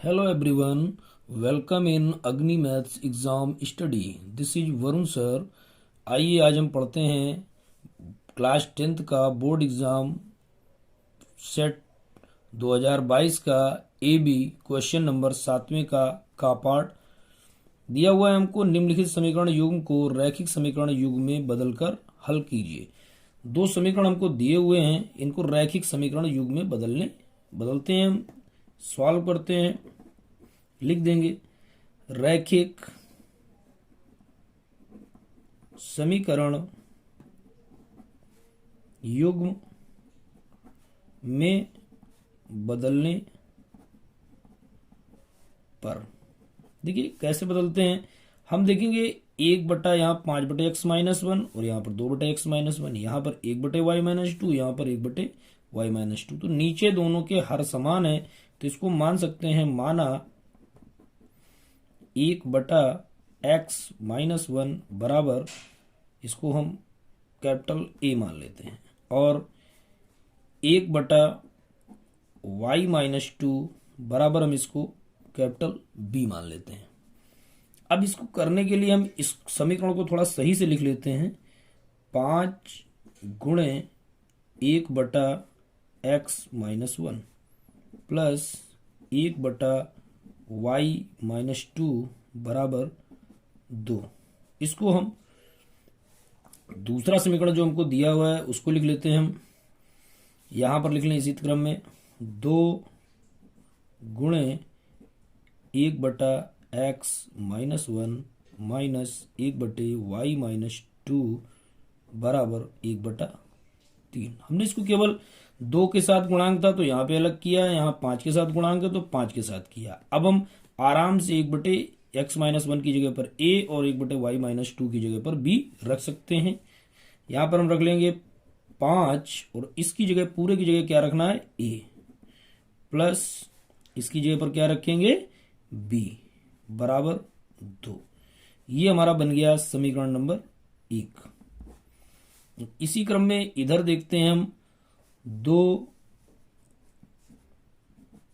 Hello everyone, welcome in अग्नि maths exam study. This is Varun sir. आइए आज हम पढ़ते हैं क्लास 10th का बोर्ड एग्जाम सेट 2022 का AB क्वेश्चन नंबर 7वें का पार्ट दिया हुआ है हमको। निम्नलिखित समीकरण युग्म को रैखिक समीकरण युग्म में बदलकर हल कीजिए। दो समीकरण हमको दिए हुए हैं, इनको रैखिक समीकरण युग्म में बदलते हैं। हम सॉल्व करते हैं, लिख देंगे रैखिक समीकरण युग्म में बदलने पर। देखिए कैसे बदलते हैं हम, देखेंगे 1 यहाँ 5/x-1 और यहाँ पर 2/x-1, यहाँ पर 1/y-2, यहाँ पर 1/y-2। तो नीचे दोनों के हर समान है, तो इसको मान सकते हैं माना 1/x-1 बराबर, इसको हम कैपिटल A मान लेते हैं, और 1/y-2 बराबर हम इसको कैपिटल B मान लेते हैं। अब इसको करने के लिए हम इस समीकरण को थोड़ा सही से लिख लेते हैं। 5 गुणे 1/x-1 प्लस 1/y-2 बराबर 2। इसको हम दूसरा समीकरण जो हमको दिया हुआ है उसको लिख लेते हैं। हम यहां पर लिख लें इसी क्रम में 2 गुणे 1/x-1 माइनस 1/y-2 बराबर 1/3। हमने इसको केवल 2 के साथ गुणांक था तो यहाँ पे अलग किया, यहाँ 5 के साथ गुणांक है तो 5 के साथ किया। अब हम आराम से 1/x-1 की जगह पर a और 1/y-2 की जगह पर b रख सकते हैं। यहाँ पर हम रख लेंगे 5 और इसकी जगह पूरे की जगह क्या रखना है a, प्लस इसकी जगह पर क्या रखेंगे b बराबर 2। ये हमारा बन गया समीकरण नंबर 1। इसी क्रम में इधर देखते हैं हम 2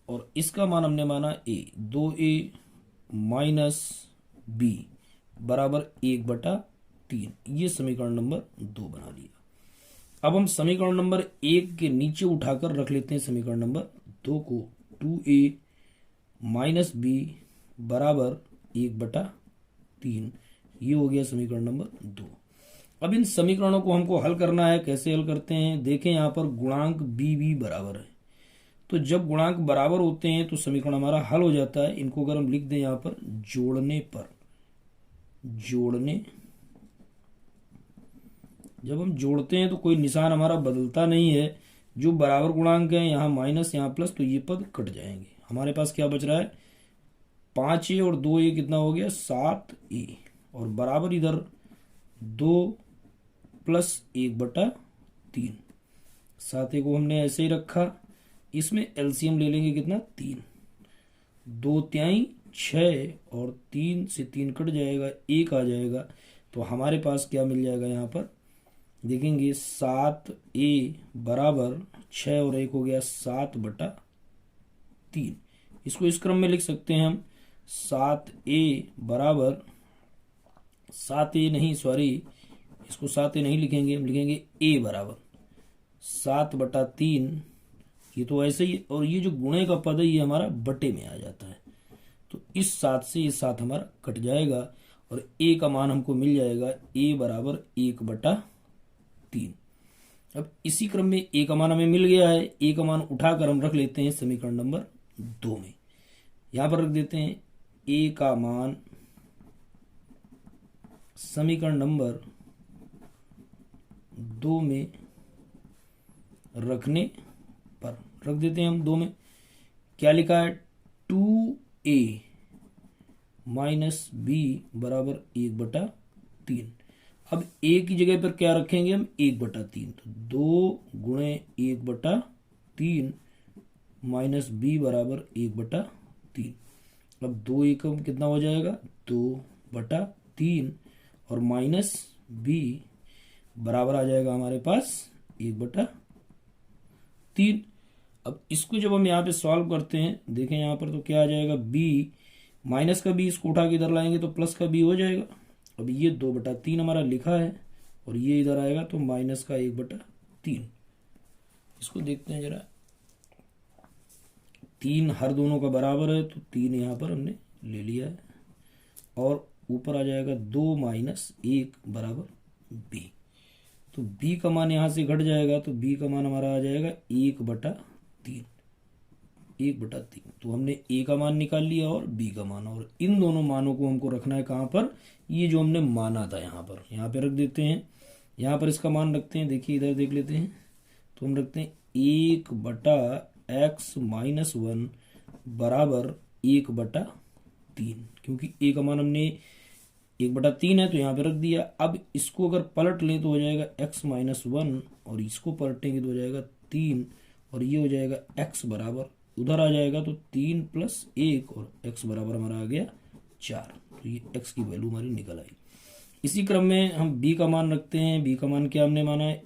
और इसका मान हमने माना a, 2a माइनस b बराबर 1/3। ये समीकरण नंबर 2 बना लिया। अब हम समीकरण नंबर 1 के नीचे उठाकर रख लेते हैं समीकरण नंबर 2 को, 2a माइनस b बराबर 1/3। ये हो गया समीकरण नंबर 2। अब इन समीकरणों को हमको हल करना है। कैसे हल करते हैं, देखें यहाँ पर गुणांक b भी बराबर है, तो जब गुणांक बराबर होते हैं तो समीकरण हमारा हल हो जाता है। इनको अगर हम लिख दें यहाँ पर जोड़ने, जब हम जोड़ते हैं तो कोई निशान हमारा बदलता नहीं है। जो बराबर गुणांक है, यहाँ माइनस यहाँ प्लस, तो ये पद कट जाएंगे। हमारे पास क्या बच रहा है 5a और 2a कितना हो गया 7a, और बराबर इधर 2 प्लस 1/3। 7a को हमने ऐसे ही रखा। इसमें एलसीएम ले लेंगे कितना 3, 2 तिहाई 6 और 3 से 3 कट जाएगा, 1 आ जाएगा। तो हमारे पास क्या मिल जाएगा, यहाँ पर देखेंगे 7a बराबर 6 और 1 हो गया 7/3। इसको इस क्रम में लिख सकते हैं हम 7a बराबर 7a नहीं, सॉरी, इसको 7a नहीं लिखेंगे, हम लिखेंगे a बराबर 7/3। ये तो ऐसे ही, और ये जो गुणे का पद है ये हमारा बटे में आ जाता है, तो इस 7 से ये 7 हमारा कट जाएगा और a का मान हमको मिल जाएगा a बराबर 1/3। अब इसी क्रम में a का मान हमें मिल गया है। a का मान उठाकर हम रख लेते हैं समीकरण नंबर 2 में। यहां पर रख देते हैं a का मान समीकरण नंबर 2 में रखने पर रख देते हैं हम 2 में। क्या लिखा है 2a माइनस b बराबर 1/3। अब a की जगह पर क्या रखेंगे हम 1/3, तो 2 गुणे 1/3 माइनस b बराबर 1/3। अब 2 एकम कितना हो जाएगा 2/3 और माइनस b बराबर आ जाएगा हमारे पास 1/3। अब इसको जब हम यहाँ पे सॉल्व करते हैं, देखें यहाँ पर तो क्या आ जाएगा, b, माइनस का b इसको उठा के इधर लाएंगे तो प्लस का b हो जाएगा। अब ये 2/3 हमारा लिखा है और ये इधर आएगा तो माइनस का 1/3। इसको देखते हैं जरा, 3 हर दोनों का बराबर है तो 3 यहाँ पर हमने ले लिया है और ऊपर आ जाएगा 2 - 1 बराबर b। तो b का मान यहाँ से घट जाएगा तो b का मान हमारा आ जाएगा 1/3। 1/3 तो हमने a का मान निकाल लिया और b का मान, और इन दोनों मानों को हमको रखना है कहाँ पर, ये जो हमने माना था यहाँ पे रख देते हैं। यहाँ पर इसका मान रखते हैं, देखिए इधर देख लेते हैं, तो हम रखते हैं 1/x-1 बराबर 1/3, क्योंकि a का मान हमने 1/3 है तो यहाँ पे रख दिया। अब इसको अगर पलट लें तो हो जाएगा x-1 और इसको पलटेंगे तो हो जाएगा 3 और ये हो जाएगा x बराबर, उधर आ जाएगा तो 3 + 1 और x बराबर हमारा आ गया 4। तो ये x की वैल्यू हमारी निकल आई। इसी क्रम में हम b का मान रखते हैं। b का मान क्या हमने माना है,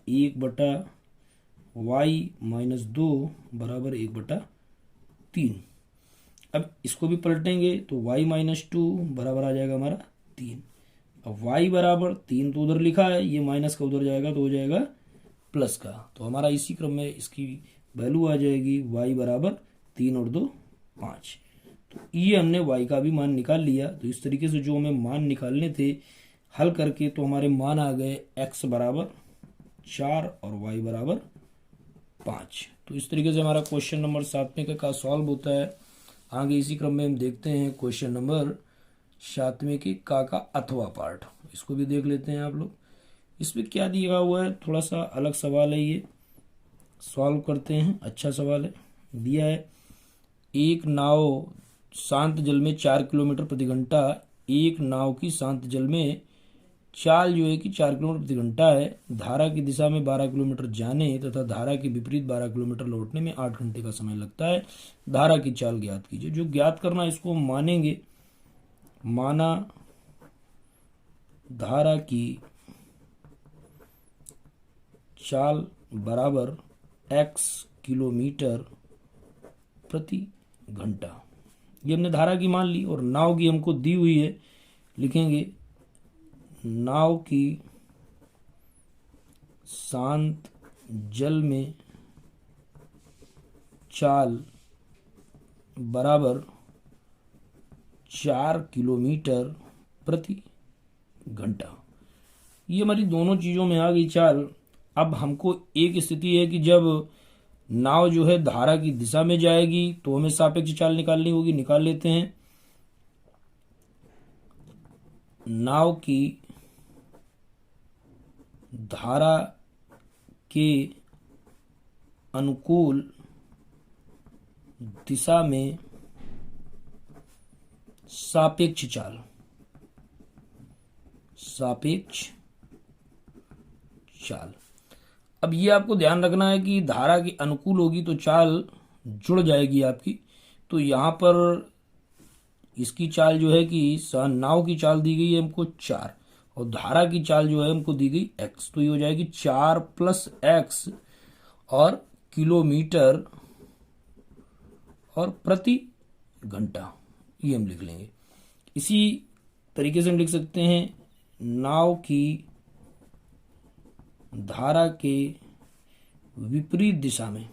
1/y-2 बराबर 1/3। अब इसको भी पलटेंगे तो y-2 बराबर आ जाएगा हमारा 3। अब y बराबर 3 तो उधर लिखा है, ये माइनस का उधर जाएगा तो हो जाएगा प्लस का। तो हमारा इसी क्रम में इसकी वैल्यू आ जाएगी y बराबर 3 और 2 5। तो ये हमने y का भी मान निकाल लिया। तो इस तरीके से जो हमें मान निकालने थे हल करके तो हमारे मान आ गए x बराबर 4 और y बराबर 5। तो इस तरीके से हमारा क्वेश्चन नंबर 7वें का सॉल्व होता है। आगे इसी क्रम में हम देखते हैं क्वेश्चन नंबर 7वें के का अथवा पार्ट, इसको भी देख लेते हैं आप लोग। इसमें क्या दिया हुआ है, थोड़ा सा अलग सवाल है, ये सॉल्व करते हैं। अच्छा सवाल है, दिया है एक नाव शांत जल में 4 किलोमीटर प्रति घंटा, एक नाव की शांत जल में चाल जो है कि 4 किलोमीटर प्रति घंटा है, धारा की दिशा में 12 किलोमीटर जाने तथा धारा के विपरीत 12 किलोमीटर लौटने में 8 घंटे का समय लगता है। धारा की चाल ज्ञात कीजिए। जो ज्ञात करना इसको मानेंगे, माना धारा की चाल बराबर x किलोमीटर प्रति घंटा, ये हमने धारा की मान ली। और नाव की हमको दी हुई है, लिखेंगे नाव की शांत जल में चाल बराबर 4 किलोमीटर प्रति घंटा। ये हमारी दोनों चीज़ों में आ गई चाल। अब हमको एक स्थिति है कि जब नाव जो है धारा की दिशा में जाएगी तो हमें सापेक्ष चाल निकालनी होगी, निकाल लेते हैं। नाव की धारा के अनुकूल दिशा में सापेक्ष चाल, सापेक्ष चाल। अब ये आपको ध्यान रखना है कि धारा के अनुकूल होगी तो चाल जुड़ जाएगी आपकी। तो यहाँ पर इसकी चाल जो है कि नाव की चाल दी गई है हमको 4 और धारा की चाल जो है हमको दी गई x, तो ये हो जाएगी 4 + x और किलोमीटर और प्रति घंटा, ये हम लिख लेंगे। इसी तरीके से हम लिख सकते हैं नाव की धारा के विपरीत दिशा में,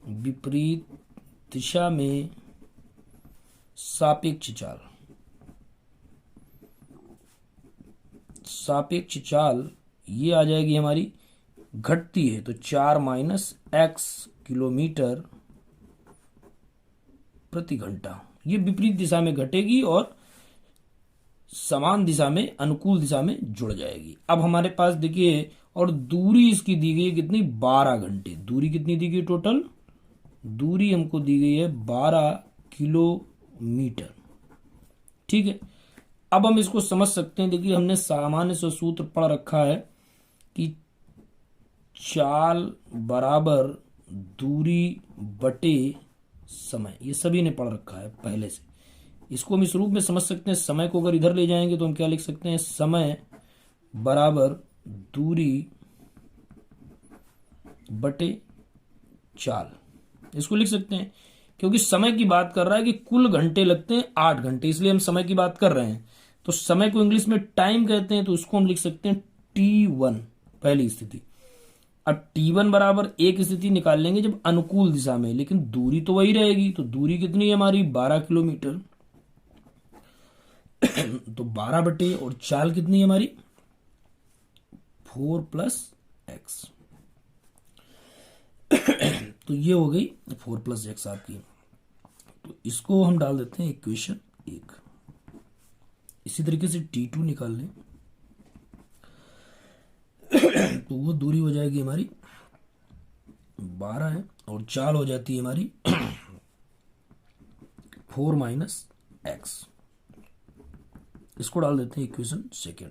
विपरीत दिशा में सापेक्ष चाल, सापेक्ष चाल ये आ जाएगी हमारी, घटती है तो 4 - x किलोमीटर प्रति घंटा। ये विपरीत दिशा में घटेगी और समान दिशा में, अनुकूल दिशा में जुड़ जाएगी। अब हमारे पास देखिए, और दूरी इसकी दी गई है कितनी, 12 घंटे। दूरी कितनी दी गई, टोटल दूरी हमको दी गई है 12 किलोमीटर। ठीक है, अब हम इसको समझ सकते हैं। देखिए हमने सामान्य से सूत्र पढ़ रखा है कि चाल बराबर दूरी बटे समय, ये सभी ने पढ़ रखा है पहले से। इसको हम इस रूप में समझ सकते हैं, समय को अगर इधर ले जाएंगे तो हम क्या लिख सकते हैं, समय बराबर दूरी बटे चाल, इसको लिख सकते हैं क्योंकि समय की बात कर रहा है कि कुल घंटे लगते हैं 8 घंटे, इसलिए हम समय की बात कर रहे हैं। तो समय को इंग्लिश में टाइम कहते हैं, तो उसको हम लिख सकते हैं T1 पहली स्थिति। अब T1 बराबर एक स्थिति निकाल लेंगे जब अनुकूल दिशा में, लेकिन दूरी तो वही रहेगी। तो दूरी कितनी है हमारी 12 किलोमीटर। तो 12 बटे और चाल कितनी है हमारी 4 + x। तो ये हो गई 4 + x आपकी। तो इसको हम डाल देते हैं इक्वेशन 1। इसी तरीके से T2 निकाल लें तो वो दूरी हो जाएगी हमारी 12 है और चाल हो जाती है हमारी 4 - x। इसको डाल देते हैं इक्वेशन 2।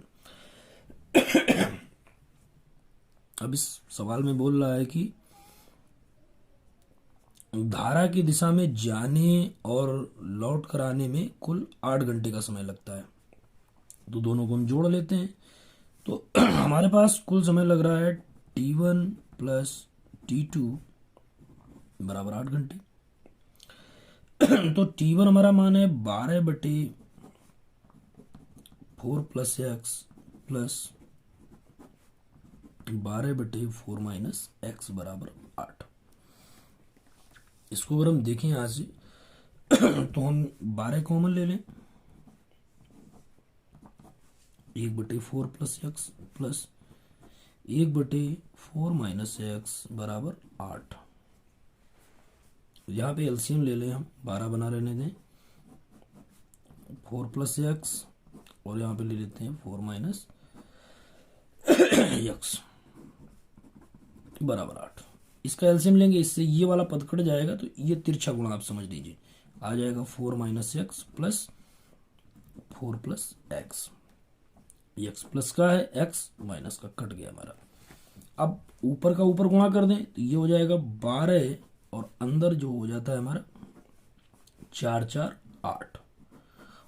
अब इस सवाल में बोल रहा है कि धारा की दिशा में जाने और लौट कर आने में कुल 8 घंटे का समय लगता है। तो दोनों को हम जोड़ लेते हैं। तो हमारे पास कुल समय लग रहा है T1 + T2 बराबर 8 घंटे। तो T1 हमारा मान है 12 बटे 4 + x प्लस 12 बटे 4 - x बराबर 8। इसको अगर हम देखें यहां से तो हम 12 कॉमन ले लें, 1 बटे 4 + x प्लस 1 बटे 4 - x बराबर 8। यहाँ पे एलसीएम ले लें हम, 12 बना रहने दें, 4 + x और यहाँ पे ले लेते हैं 4 - x बराबर 8। इसका एलसीएम लेंगे, इससे ये वाला पद कट जाएगा, तो ये तिरछा गुणा आप समझ लीजिए, आ जाएगा 4 - x plus 4 + x। x plus का है, x माइनस का कट गया हमारा। अब ऊपर का ऊपर गुणा कर दें तो ये हो जाएगा 12 और अंदर जो हो जाता है हमारा 4 × 4 = 8।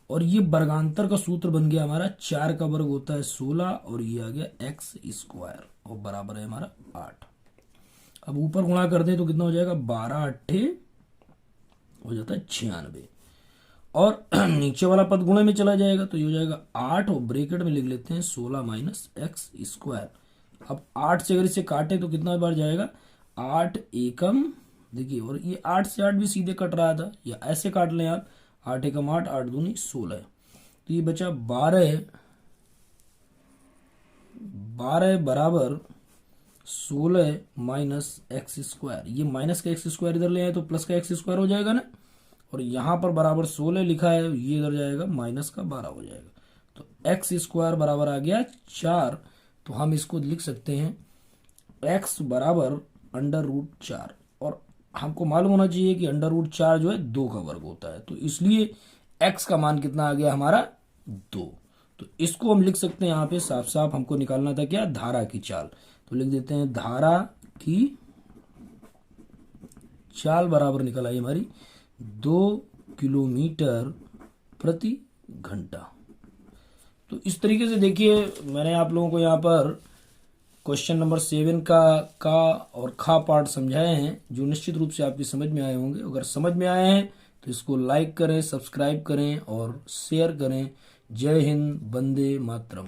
और ये वर्गांतर का सूत्र बन गया हमारा, 4 का वर्ग होता है 16 और ये आ गया x² और बराबर है हमारा 8। अब ऊपर गुणा कर दें तो कितना हो जाएगा 12 8 हो जाता है 96 और नीचे वाला पद गुणे में चला जाएगा तो ये हो जाएगा 8 और ब्रैकेट में लिख लेते हैं 16 - x²। अब 8 से अगर इसे काटे तो कितना बार जाएगा 8 एकम, देखिए, और ये 8 से 8 भी सीधे कट रहा था, या ऐसे काट लें आप, 8 एकम 8, 8 दूनी 16। तो ये बचा 12 बराबर 16 - x²। ये माइनस का x² इधर ले आए तो प्लस का x² हो जाएगा ना, और यहाँ पर बराबर 16 लिखा है, ये इधर जाएगा माइनस का 12 हो जाएगा। तो x² बराबर आ गया 4। तो हम इसको लिख सकते हैं x बराबर √4, और हमको मालूम होना चाहिए कि √4 जो है 2 का वर्ग होता है, तो इसलिए x का मान कितना आ गया हमारा 2। तो इसको हम लिख सकते हैं यहाँ पे साफ साफ, हमको निकालना था क्या, धारा की चाल। तो लिख देते हैं धारा की चाल बराबर निकल आई हमारी 2 किलोमीटर प्रति घंटा। तो इस तरीके से देखिए, मैंने आप लोगों को यहाँ पर क्वेश्चन नंबर 7 का और खा पार्ट समझाए हैं, जो निश्चित रूप से आपकी समझ में आए होंगे। अगर समझ में आए हैं तो इसको लाइक करें, सब्सक्राइब करें और शेयर करें। जय हिंद, वंदे मातरम।